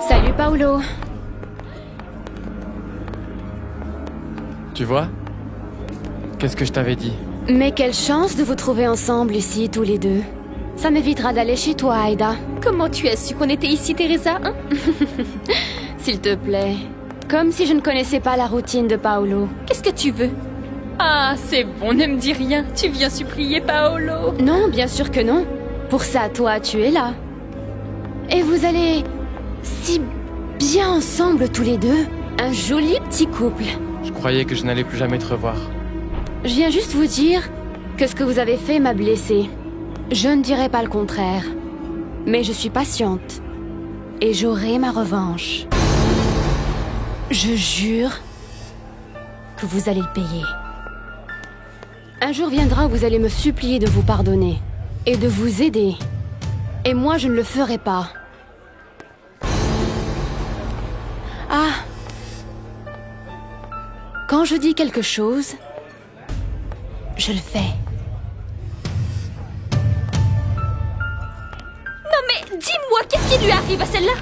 Salut Paolo. Tu vois? Qu'est-ce que je t'avais dit? Mais quelle chance de vous trouver ensemble ici, tous les deux. Ça m'évitera d'aller chez toi, Aida. Comment tu as su qu'on était ici, Teresa, hein? S'il te plaît. Comme si je ne connaissais pas la routine de Paolo. Qu'est-ce que tu veux? Ah, c'est bon, ne me dis rien. Tu viens supplier Paolo. Non, bien sûr que non. Pour ça, toi, tu es là. Et vous allez si bien ensemble tous les deux. Un joli petit couple. Je croyais que je n'allais plus jamais te revoir. Je viens juste vous dire que ce que vous avez fait m'a blessée. Je ne dirai pas le contraire. Mais je suis patiente. Et j'aurai ma revanche. Je jure que vous allez le payer. Un jour viendra où vous allez me supplier de vous pardonner. Et de vous aider. Et moi, je ne le ferai pas. Ah. Quand je dis quelque chose, je le fais. Non mais, dis-moi, qu'est-ce qui lui arrive à celle-là?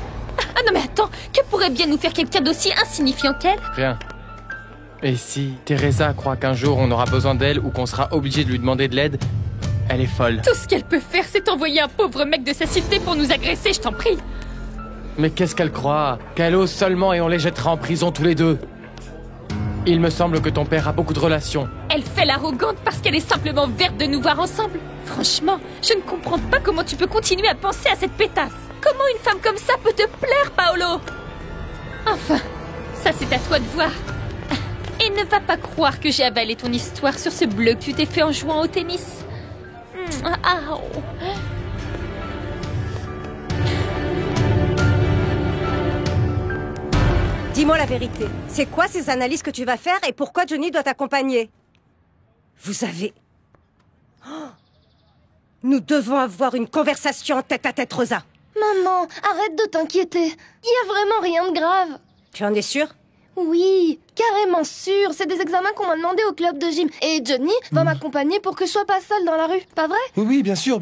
Ah non mais attends, que pourrait bien nous faire quelqu'un d'aussi insignifiant qu'elle? Rien. Et si Teresa croit qu'un jour on aura besoin d'elle ou qu'on sera obligé de lui demander de l'aide, elle est folle. Tout ce qu'elle peut faire, c'est envoyer un pauvre mec de sa cité pour nous agresser, je t'en prie. Mais qu'est-ce qu'elle croit? Qu'elle ose seulement et on les jettera en prison tous les deux. Il me semble que ton père a beaucoup de relations. Elle fait l'arrogante parce qu'elle est simplement verte de nous voir ensemble. Franchement, je ne comprends pas comment tu peux continuer à penser à cette pétasse. Comment une femme comme ça peut te plaire, Paolo? Enfin, ça c'est à toi de voir. Et ne va pas croire que j'ai avalé ton histoire sur ce bleu que tu t'es fait en jouant au tennis. Ah, oh. Dis-moi la vérité. C'est quoi ces analyses que tu vas faire et pourquoi Johnny doit t'accompagner? Vous avez... Oh. Nous devons avoir une conversation tête-à-tête, Rosa. Maman, arrête de t'inquiéter. Il y a vraiment rien de grave. Tu en es sûre? Oui, carrément sûr. C'est des examens qu'on m'a demandé au club de gym. Et Johnny va m'accompagner pour que je sois pas seule dans la rue. Pas vrai? Oui, oui, bien sûr,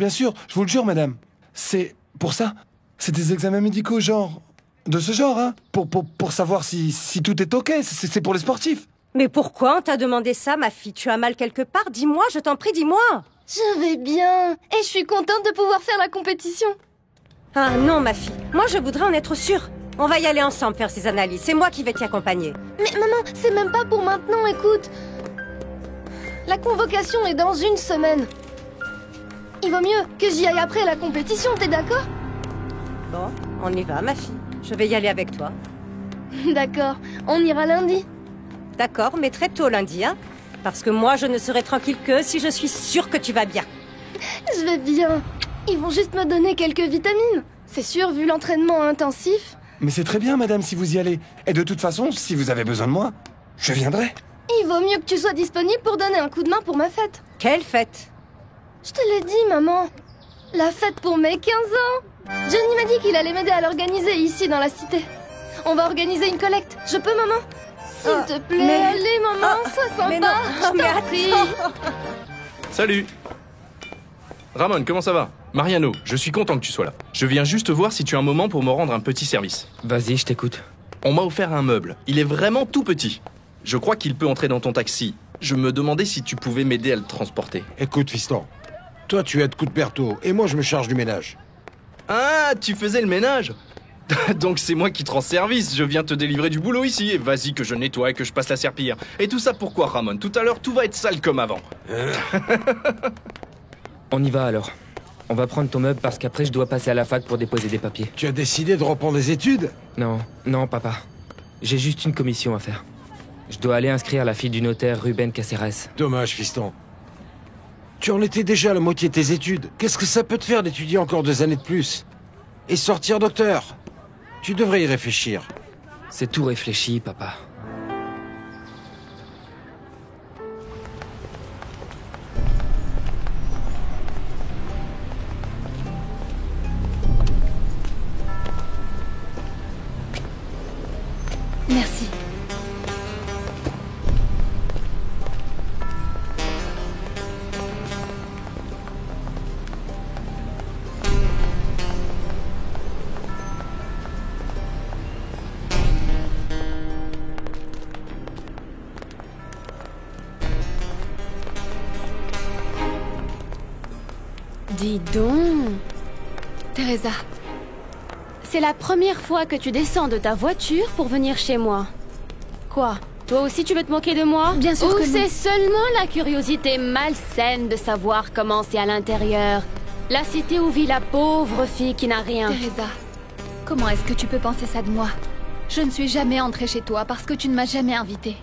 je vous le jure, madame. C'est pour ça. C'est des examens médicaux, genre... De ce genre, hein. Pour savoir si tout est ok. C'est pour les sportifs. Mais pourquoi on t'a demandé ça, ma fille? Tu as mal quelque part? Dis-moi, je t'en prie, dis-moi. Je vais bien. Et je suis contente de pouvoir faire la compétition. Ah non, ma fille. Moi, je voudrais en être sûre. On va y aller ensemble faire ces analyses. C'est moi qui vais t'y accompagner. Mais maman, c'est même pas pour maintenant, écoute. La convocation est dans 1 semaine. Il vaut mieux que j'y aille après la compétition, t'es d'accord? Bon, on y va, ma fille. Je vais y aller avec toi. D'accord, on ira lundi. D'accord, mais très tôt lundi, hein. Parce que moi, je ne serai tranquille que si je suis sûre que tu vas bien. Je vais bien. Ils vont juste me donner quelques vitamines. C'est sûr, vu l'entraînement intensif. Mais c'est très bien, madame, si vous y allez. Et de toute façon, si vous avez besoin de moi, je viendrai. Il vaut mieux que tu sois disponible pour donner un coup de main pour ma fête. Quelle fête? Je te l'ai dit, maman. La fête pour mes 15 ans. Johnny m'a dit qu'il allait m'aider à l'organiser ici dans la cité. On va organiser une collecte. Je peux, maman? S'il te plaît, allez, maman, sois mais non, sympa. mais Je t'en prie. Salut Ramon, comment ça va? Mariano, je suis content que tu sois là. Je viens juste voir si tu as un moment pour me rendre un petit service. Vas-y, je t'écoute. On m'a offert un meuble. Il est vraiment tout petit. Je crois qu'il peut entrer dans ton taxi. Je me demandais si tu pouvais m'aider à le transporter. Écoute, fiston. Toi, tu aides coup de Berthaud, et moi, je me charge du ménage. Ah, tu faisais le ménage? Donc c'est moi qui te rends service. Je viens te délivrer du boulot ici. Et vas-y que je nettoie et que je passe la serpillière. Et tout ça pourquoi, Ramon? Tout à l'heure, tout va être sale comme avant. On y va alors. On va prendre ton meuble parce qu'après je dois passer à la fac pour déposer des papiers. Tu as décidé de reprendre les études? Non, papa. J'ai juste une commission à faire. Je dois aller inscrire la fille du notaire Ruben Caceres. Dommage, fiston. Tu en étais déjà à la moitié de tes études. Qu'est-ce que ça peut te faire d'étudier encore 2 années de plus? Et sortir docteur? Tu devrais y réfléchir. C'est tout réfléchi, papa. Merci. Dis donc. Teresa, C'est la première fois que tu descends de ta voiture pour venir chez moi. Quoi? Toi aussi tu veux te moquer de moi? Bien sûr Ou que non. c'est seulement la curiosité malsaine de savoir comment c'est à l'intérieur? La cité où vit la pauvre fille qui n'a rien. Teresa, comment est-ce que tu peux penser ça de moi? Je ne suis jamais entrée chez toi parce que tu ne m'as jamais invitée.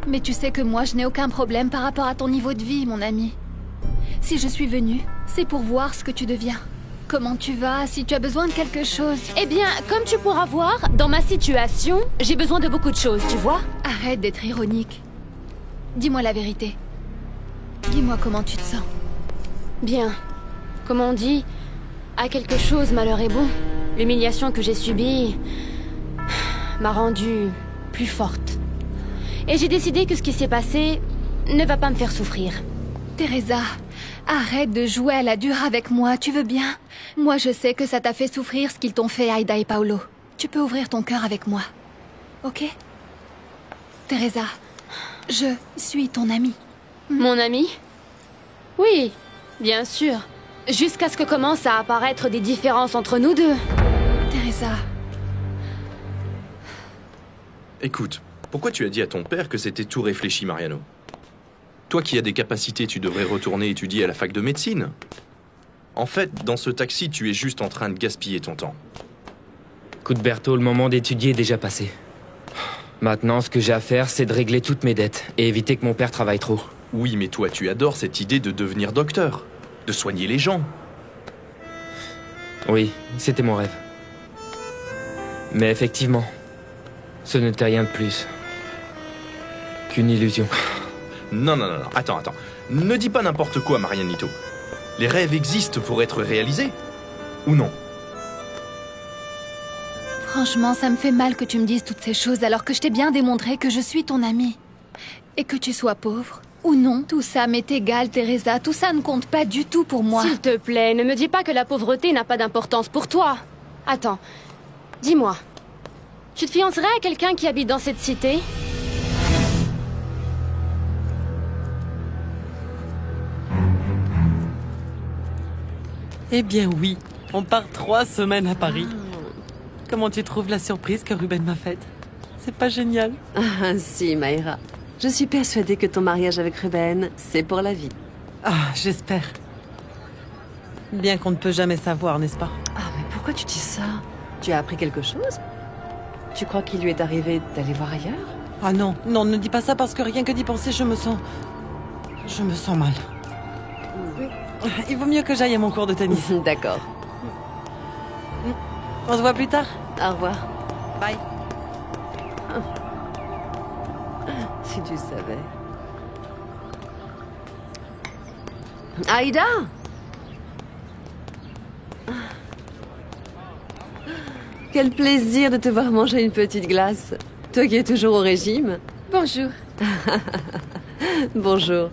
Mais tu sais que moi, je n'ai aucun problème par rapport à ton niveau de vie, mon ami. Si je suis venue, c'est pour voir ce que tu deviens. Comment tu vas, si tu as besoin de quelque chose. Eh bien, comme tu pourras voir, dans ma situation, j'ai besoin de beaucoup de choses, tu vois? Arrête d'être ironique. Dis-moi la vérité. Dis-moi comment tu te sens. Bien. Comme on dit, à quelque chose, malheur est bon. L'humiliation que j'ai subie m'a rendue plus forte. Et j'ai décidé que ce qui s'est passé ne va pas me faire souffrir. Teresa, arrête de jouer à la dure avec moi, tu veux bien? Moi, je sais que ça t'a fait souffrir ce qu'ils t'ont fait, Aida et Paolo. Tu peux ouvrir ton cœur avec moi, ok? Teresa, je suis ton amie. Mon ami? Oui, bien sûr. Jusqu'à ce que commencent à apparaître des différences entre nous deux. Teresa, Écoute, pourquoi tu as dit à ton père que c'était tout réfléchi, Mariano? Toi qui as des capacités, tu devrais retourner étudier à la fac de médecine. En fait, dans ce taxi, tu es juste en train de gaspiller ton temps. Cuthberto, le moment d'étudier est déjà passé. Maintenant, ce que j'ai à faire, c'est de régler toutes mes dettes et éviter que mon père travaille trop. Oui, mais toi, tu adores cette idée de devenir docteur, de soigner les gens. Oui, c'était mon rêve. Mais effectivement, ce n'était rien de plus qu'une illusion. Non, attends. Ne dis pas n'importe quoi, Marianito. Les rêves existent pour être réalisés. Ou non? franchement, ça me fait mal que tu me dises toutes ces choses alors que je t'ai bien démontré que je suis ton amie. Et que tu sois pauvre ou non, tout ça m'est égal, Teresa. Tout ça ne compte pas du tout pour moi. S'il te plaît, ne me dis pas que la pauvreté n'a pas d'importance pour toi. Attends, dis-moi. Tu te fiancerais à quelqu'un qui habite dans cette cité? Eh bien oui, on part 3 semaines à Paris. Comment tu trouves la surprise que Ruben m'a faite? C'est pas génial? Ah si, Mayra. Je suis persuadée que ton mariage avec Ruben, c'est pour la vie. Ah, j'espère. Bien qu'on ne peut jamais savoir, n'est-ce pas? Ah, mais pourquoi tu dis ça? Tu as appris quelque chose? Tu crois qu'il lui est arrivé d'aller voir ailleurs? Ah non, non, ne dis pas ça parce que rien que d'y penser, je me sens mal. Il vaut mieux que j'aille à mon cours de tennis. D'accord. On se voit plus tard. Au revoir. Bye. Si tu savais. Aïda! Quel plaisir de te voir manger une petite glace. Toi qui es toujours au régime. Bonjour. Bonjour.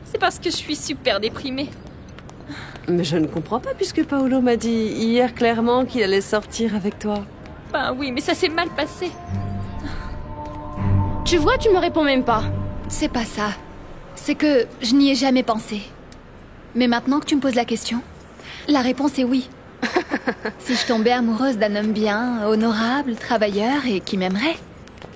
C'est parce que je suis super déprimée. Mais je ne comprends pas puisque Paolo m'a dit hier clairement qu'il allait sortir avec toi. Ben oui, mais ça s'est mal passé. Tu vois, tu me réponds même pas. C'est pas ça. C'est que je n'y ai jamais pensé. Mais maintenant que tu me poses la question, la réponse est oui. Si je tombais amoureuse d'un homme bien, honorable, travailleur et qui m'aimerait,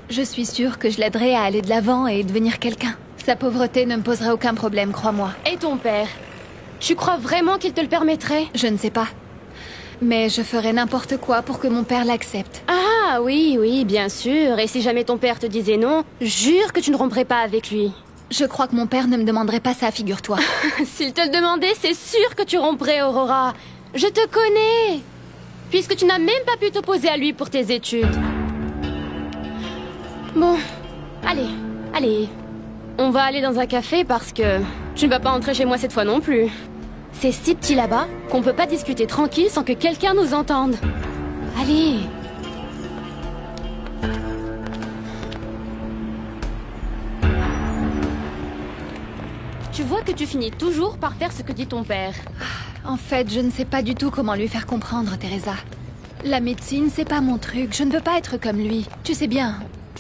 je suis sûre que je l'aiderais à aller de l'avant et devenir quelqu'un. Sa pauvreté ne me poserait aucun problème, crois-moi. Et ton père? Tu crois vraiment qu'il te le permettrait? Je ne sais pas. Mais je ferais n'importe quoi pour que mon père l'accepte. Ah oui, bien sûr. Et si jamais ton père te disait non, jure que tu ne romprais pas avec lui. Je crois que mon père ne me demanderait pas ça, figure-toi. S'il te le demandait, c'est sûr que tu romprais, Aurora. Je te connais. Puisque tu n'as même pas pu t'opposer à lui pour tes études. Bon, allez. On va aller dans un café parce que tu ne vas pas entrer chez moi cette fois non plus. C'est si petit là-bas qu'on peut pas discuter tranquille sans que quelqu'un nous entende. Allez. Tu vois que tu finis toujours par faire ce que dit ton père. En fait, je ne sais pas du tout comment lui faire comprendre, Teresa. La médecine, c'est pas mon truc. Je ne veux pas être comme lui. Tu sais bien,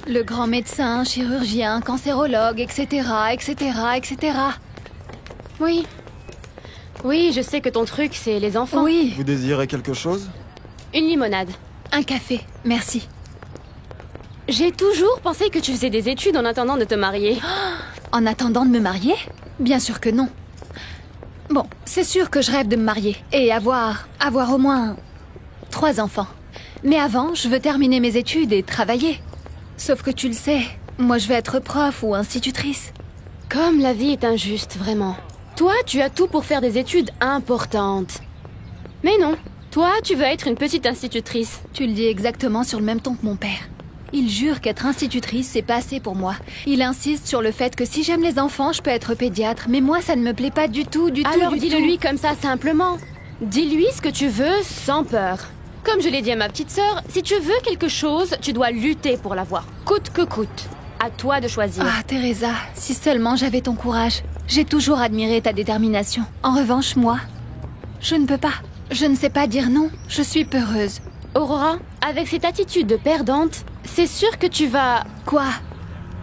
le grand médecin, chirurgien, cancérologue, etc., etc., etc. Oui. Oui, je sais que ton truc, c'est les enfants. Oui, Vous désirez quelque chose? Une limonade. Un café, merci. J'ai toujours pensé que tu faisais des études en attendant de te marier. En attendant de me marier? Bien sûr que non. Bon, c'est sûr que je rêve de me marier et avoir au moins 3 enfants. Mais avant, je veux terminer mes études et travailler. Sauf que tu le sais, moi je vais être prof ou institutrice. Comme la vie est injuste, vraiment. Toi, tu as tout pour faire des études importantes. Mais non, toi, tu veux être une petite institutrice. Tu le dis exactement sur le même ton que mon père. Il jure qu'être institutrice, c'est pas assez pour moi. Il insiste sur le fait que si j'aime les enfants, je peux être pédiatre. Mais moi, ça ne me plaît pas du tout, du tout. Alors dis-le-lui comme ça, simplement. Dis-lui ce que tu veux, sans peur. Comme je l'ai dit à ma petite sœur, si tu veux quelque chose, tu dois lutter pour l'avoir, coûte que coûte. À toi de choisir. Ah, Teresa, si seulement j'avais ton courage. J'ai toujours admiré ta détermination. En revanche, moi, je ne peux pas. Je ne sais pas dire non. Je suis peureuse. Aurora, avec cette attitude de perdante, c'est sûr que tu vas... Quoi?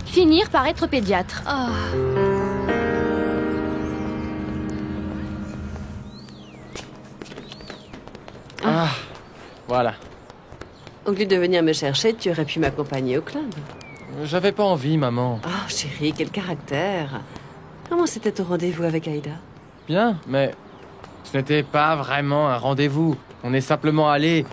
Finir par être pédiatre. Oh. Ah, voilà. Au lieu de venir me chercher, tu aurais pu m'accompagner au club. J'avais pas envie, maman. Oh, chérie, quel caractère. Comment c'était ton rendez-vous avec Aïda? Bien, mais ce n'était pas vraiment un rendez-vous. On est simplement allé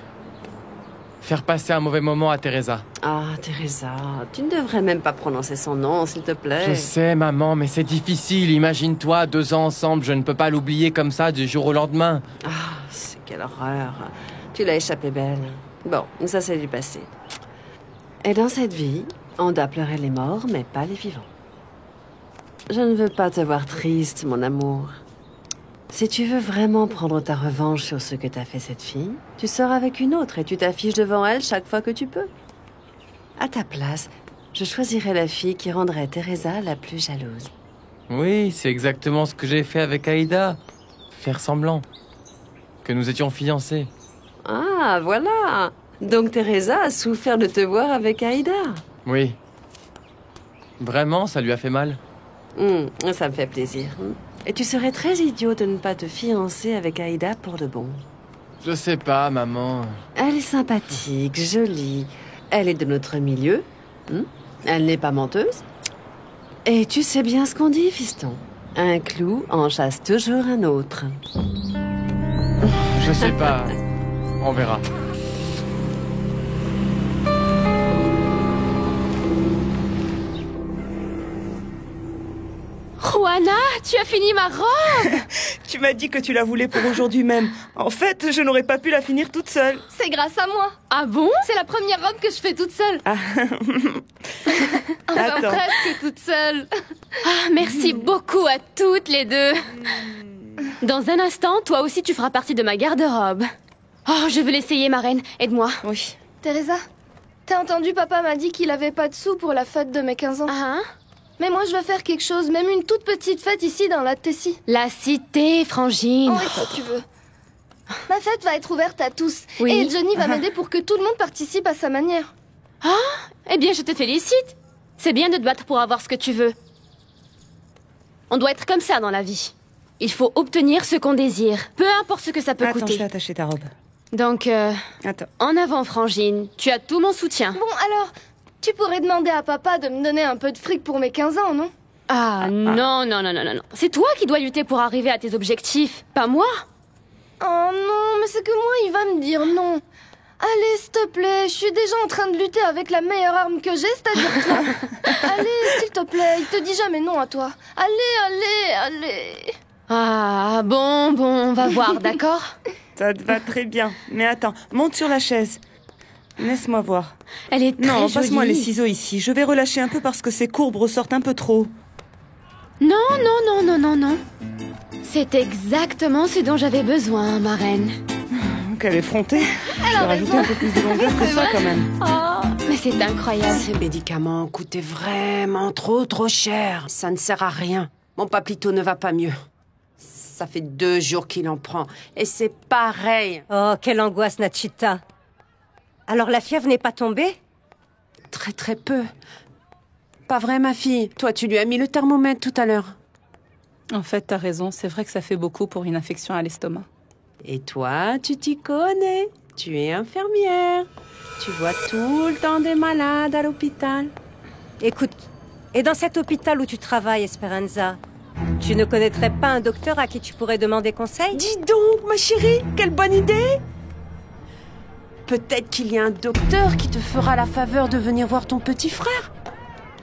faire passer un mauvais moment à Teresa. Ah, Teresa, tu ne devrais même pas prononcer son nom, s'il te plaît. Je sais, maman, mais c'est difficile. Imagine-toi, 2 ans ensemble, je ne peux pas l'oublier comme ça du jour au lendemain. Ah, c'est quelle horreur. Tu l'as échappé belle. Bon, ça c'est du passé. Et dans cette vie, on doit pleurer les morts, mais pas les vivants. Je ne veux pas te voir triste, mon amour. Si tu veux vraiment prendre ta revanche sur ce que t'a fait cette fille, tu sors avec une autre et tu t'affiches devant elle chaque fois que tu peux. À ta place, je choisirais la fille qui rendrait Teresa la plus jalouse. Oui, c'est exactement ce que j'ai fait avec Aïda. Faire semblant que nous étions fiancés. Ah, voilà. Donc Teresa a souffert de te voir avec Aïda. Oui. Vraiment, ça lui a fait mal. Ça me fait plaisir. Et tu serais très idiot de ne pas te fiancer avec Aïda pour de bon. Je sais pas, maman. Elle est sympathique, jolie. Elle est de notre milieu. Elle n'est pas menteuse. Et tu sais bien ce qu'on dit, fiston. Un clou en chasse toujours un autre. Je sais pas. On verra. Juana, tu as fini ma robe. Tu m'as dit que tu la voulais pour aujourd'hui même. En fait, je n'aurais pas pu la finir toute seule. c'est grâce à moi. Ah bon? C'est la première robe que je fais toute seule. Enfin, Attends. presque toute seule. Ah, merci beaucoup à toutes les deux. Dans un instant, toi aussi tu feras partie de ma garde-robe. Oh, je veux l'essayer, ma reine. Aide-moi. Oui. Teresa, t'as entendu, papa m'a dit qu'il avait pas de sous pour la fête de mes 15 ans. Ah, hein? Mais moi, je vais faire quelque chose, même une toute petite fête ici dans la Tessie. La cité, Frangine. Oui, si tu veux. Ma fête va être ouverte à tous. Oui. Et Johnny va m'aider pour que tout le monde participe à sa manière. Eh bien, je te félicite. C'est bien de te battre pour avoir ce que tu veux. On doit être comme ça dans la vie. Il faut obtenir ce qu'on désire, peu importe ce que ça peut Attends, je coûter. vais attacher ta robe. Donc, Attends. en avant, Frangine. Tu as tout mon soutien. Bon, alors, tu pourrais demander à papa de me donner un peu de fric pour mes 15 ans, non? Ah, non, non, non, non, non, non. C'est toi qui dois lutter pour arriver à tes objectifs, pas moi. Oh non, mais c'est que moi, il va me dire non. Allez, s'il te plaît, je suis déjà en train de lutter avec la meilleure arme que j'ai, c'est-à-dire toi. Allez, s'il te plaît, il te dit jamais non à toi. Allez. Ah, bon, on va voir, d'accord? Ça te va très bien. Mais attends, monte sur la chaise. Laisse-moi voir. Elle est très Non, jolie. passe-moi les ciseaux ici. Je vais relâcher un peu parce que ces courbes ressortent un peu trop. Non, non, non, non, non, non. C'est exactement ce dont j'avais besoin, ma reine. Quelle effrontée. Je vais rajouter un peu plus de longueur que ça quand même. Oh, mais c'est incroyable. Ces médicaments coûtaient vraiment trop cher. Ça ne sert à rien. Mon papito ne va pas mieux. Ça fait 2 jours qu'il en prend. Et c'est pareil. Oh, quelle angoisse, Nachita. Alors la fièvre n'est pas tombée? Très peu. Pas vrai, ma fille. Toi, tu lui as mis le thermomètre tout à l'heure. En fait, t'as raison, c'est vrai que ça fait beaucoup pour une infection à l'estomac. Et toi, tu t'y connais. Tu es infirmière. Tu vois tout le temps des malades à l'hôpital. Écoute, et dans cet hôpital où tu travailles, Esperanza, tu ne connaîtrais pas un docteur à qui tu pourrais demander conseil? Dis donc, ma chérie, quelle bonne idée! Peut-être qu'il y a un docteur qui te fera la faveur de venir voir ton petit frère.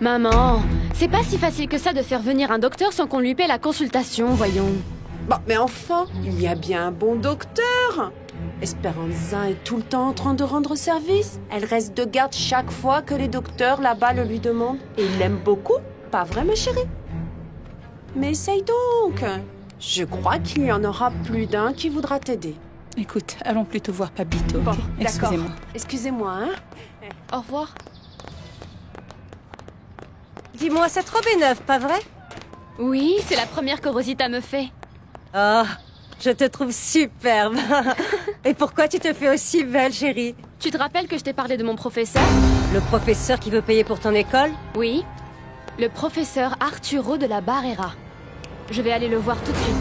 Maman, c'est pas si facile que ça de faire venir un docteur sans qu'on lui paie la consultation, voyons. Bon, mais enfin, il y a bien un bon docteur. Esperanza est tout le temps en train de rendre service. Elle reste de garde chaque fois que les docteurs là-bas le lui demandent. Et il l'aime beaucoup, pas vrai, ma chérie? Mais essaye donc. Je crois qu'il y en aura plus d'un qui voudra t'aider. Écoute, allons plutôt voir Pablito. Bon, Okay? d'accord. Excusez-moi. Excusez-moi, hein. Au revoir. Dis-moi, cette robe est neuve, pas vrai? Oui, c'est la première que Rosita me fait. Oh, je te trouve superbe. Et pourquoi tu te fais aussi belle, chérie? Tu te rappelles que je t'ai parlé de mon professeur? Le professeur qui veut payer pour ton école? Oui. Le professeur Arturo de la Barrera. Je vais aller le voir tout de suite.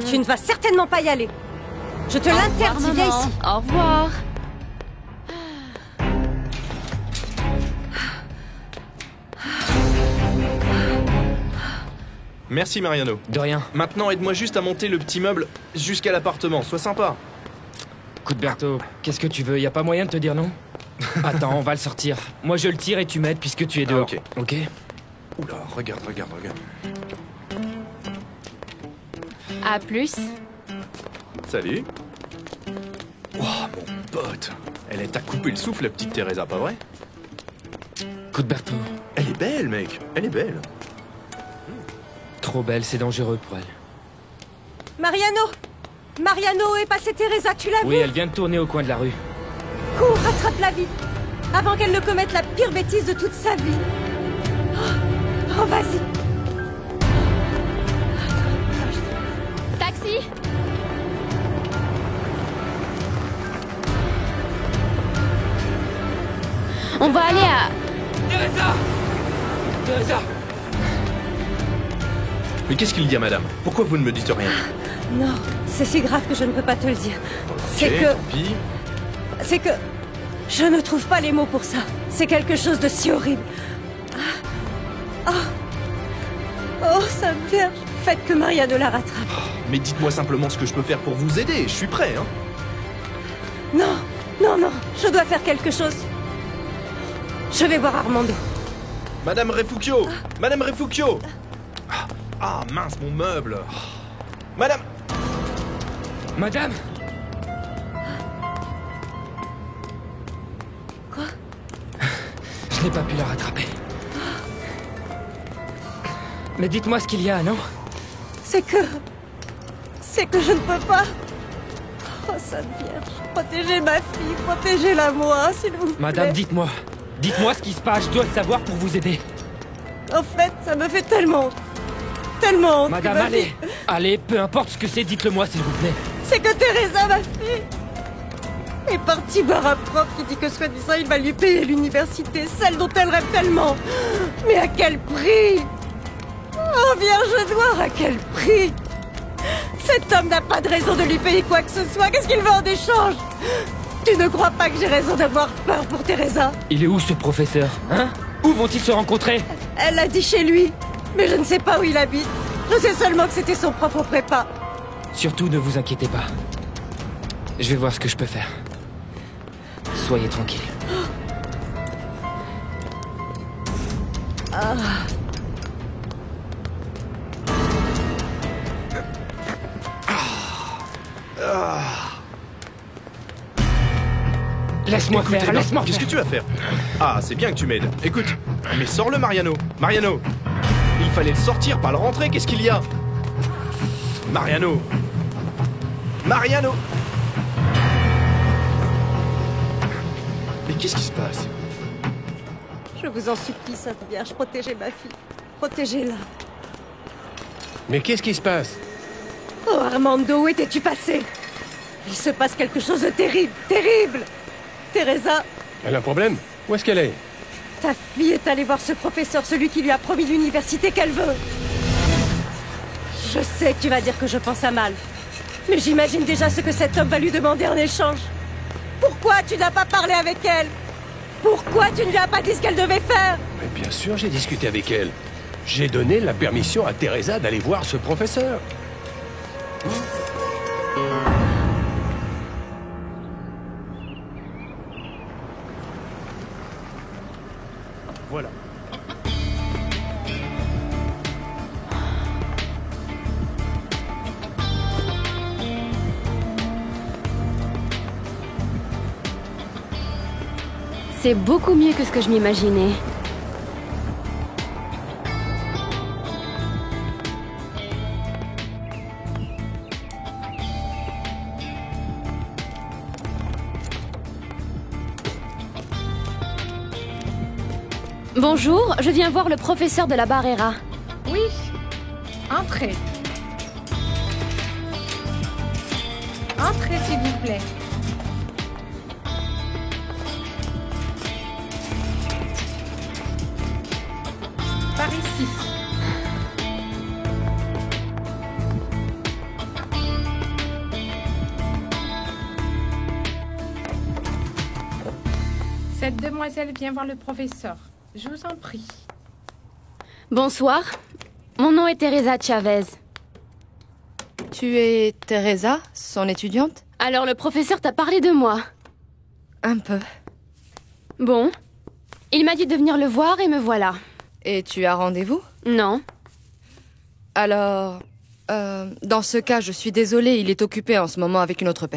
Tu ne vas certainement pas y aller. Je te l'interdis, viens ici. Au revoir. Merci Mariano. De rien. Maintenant, aide-moi juste à monter le petit meuble jusqu'à l'appartement. Sois sympa. Cuthberto, qu'est-ce que tu veux? Y a pas moyen de te dire non? Attends, on va le sortir. Moi je le tire et tu m'aides puisque tu es dehors. Ok. Ok. Oula, regarde. À plus. Salut. Oh, mon pote. Elle est à couper le souffle, la petite Teresa, pas vrai? Cuthberto. Elle est belle, mec. Elle est belle. Trop belle, c'est dangereux pour elle. Mariano est passé Teresa, tu l'as vu? Oui, elle vient de tourner au coin de la rue. Cours, rattrape la vie, avant qu'elle ne commette la pire bêtise de toute sa vie. Oh, vas-y. Taxi. On va aller à... Teresa. Mais qu'est-ce qu'il y a, madame? Pourquoi vous ne me dites rien? Non, c'est si grave que je ne peux pas te le dire. Ok, tant pis. C'est que... Je ne trouve pas les mots pour ça. C'est quelque chose de si horrible. Oh, Sainte Vierge. Faites que Mariano la rattrape. Mais dites-moi simplement ce que je peux faire pour vous aider. Je suis prêt, hein. Non, je dois faire quelque chose. Je vais voir Armando. Madame Refugio. Madame Refugio. Ah, mince, mon meuble. Madame. Quoi? Je n'ai pas pu la rattraper. Mais dites-moi ce qu'il y a, non? C'est que je ne peux pas. Oh, Sainte Vierge, protégez ma fille, protégez-la moi, s'il vous plaît. Madame, dites-moi. Dites-moi ce qui se passe, je dois le savoir pour vous aider. En fait, ça me fait tellement honte. Madame, allez. Allez, peu importe ce que c'est, dites-le moi, s'il vous plaît. C'est que Teresa, ma fille, est partie voir un prof qui dit que soi-disant il va lui payer l'université, celle dont elle rêve tellement. Mais à quel prix? Oh, Vierge noire, à quel prix? Cet homme n'a pas de raison de lui payer quoi que ce soit. Qu'est-ce qu'il veut en échange? Tu ne crois pas que j'ai raison d'avoir peur pour Teresa? Il est où, ce professeur? Hein? Où vont-ils se rencontrer? Elle l'a dit chez lui, mais je ne sais pas où il habite. Je sais seulement que c'était son prof au prépa. Surtout, ne vous inquiétez pas. Je vais voir ce que je peux faire. Soyez tranquille. Laisse-moi Écoutez, faire, non, laisse-moi Qu'est-ce que faire. tu vas faire? Ah, c'est bien que tu m'aides. Écoute, mais sors-le, Mariano. Mariano. Il fallait le sortir, pas le rentrer. Qu'est-ce qu'il y a? Mariano. Mariano. Mais qu'est-ce qui se passe? Je vous en supplie, Sainte Vierge, protégez ma fille. Protégez-la. Mais qu'est-ce qui se passe? Oh, Armando, où étais-tu passé? Il se passe quelque chose de terrible, terrible. Teresa, Elle a un problème? Où est-ce qu'elle est? Ta fille est allée voir ce professeur, celui qui lui a promis l'université qu'elle veut. Je sais que tu vas dire que je pense à mal. Mais j'imagine déjà ce que cet homme va lui demander en échange. Pourquoi tu n'as pas parlé avec elle? Pourquoi tu ne lui as pas dit ce qu'elle devait faire? Mais bien sûr, j'ai discuté avec elle. J'ai donné la permission à Teresa d'aller voir ce professeur. Voilà. C'est beaucoup mieux que ce que je m'imaginais. Bonjour, je viens voir le professeur de la Barrera. Oui, entrez. Entrez, s'il vous plaît. Par ici. Cette demoiselle vient voir le professeur. Je vous en prie. Bonsoir, mon nom est Teresa Chavez. Tu es Teresa, son étudiante? Alors le professeur t'a parlé de moi? Un peu. Bon, il m'a dit de venir le voir et me voilà. Et tu as rendez-vous? Non. Alors, dans ce cas, je suis désolée, il est occupé en ce moment avec une autre personne.